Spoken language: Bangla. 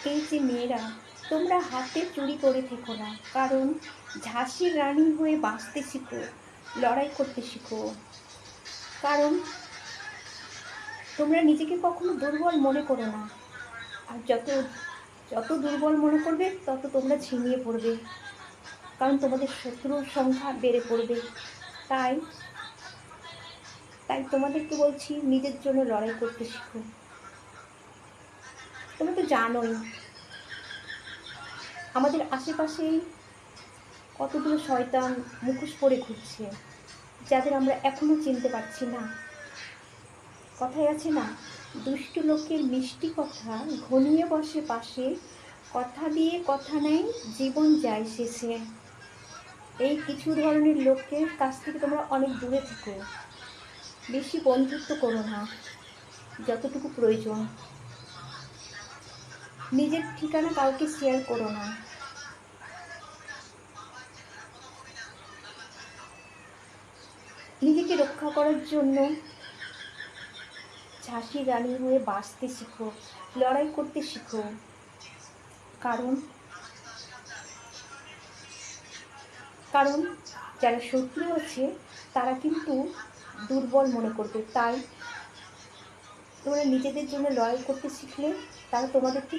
এই যে মেয়েরা, তোমরা হাতে চুরি করে থেকো না, কারণ ঝাঁসির রানী হয়ে বাঁচতে শিখো, লড়াই করতে শিখো। কারণ তোমরা নিজেকে কখনো দুর্বল মনে করো না। আর যত যত দুর্বল মনে করবে তত তোমরা ঝিমিয়ে পড়বে, কারণ তোমাদের শত্রুর সংখ্যা বেড়ে পড়বে। তাই তাই তোমাদেরকে বলছি, নিজের জন্য লড়াই করতে শিখো। তোমরা তো জানোই আমাদের আশেপাশেই কতগুলো শয়তান মুখোশ পরে ঘুরছে, যাদের আমরা এখনো চিনতে পারছি না। কথায় আছে না, দুষ্টু লোকের মিষ্টি কথা ঘনিয়ে বসে পাশে, কথা দিয়ে কথা নেয়, জীবন যায় শেষে। এই কিছু ধরনের লোকের কাছ থেকে তোমরা অনেক দূরে থেকো। বেশি বন্ধুত্ব করো না, যতটুকু প্রয়োজন। নিজের ঠিকানা কাউকে শেয়ার করো না। নিজেকে রক্ষা করার জন্য ঝাঁসির রানী হয়ে বাঁচতে শিখো, লড়াই করতে শিখো। কারণ কারণ যারা শত্রু আছে তারা কিন্তু দুর্বল মনে করবে। তাই তোমরা নিজেদের জন্য লড়াই করতে শিখলে তারা তোমাদেরকে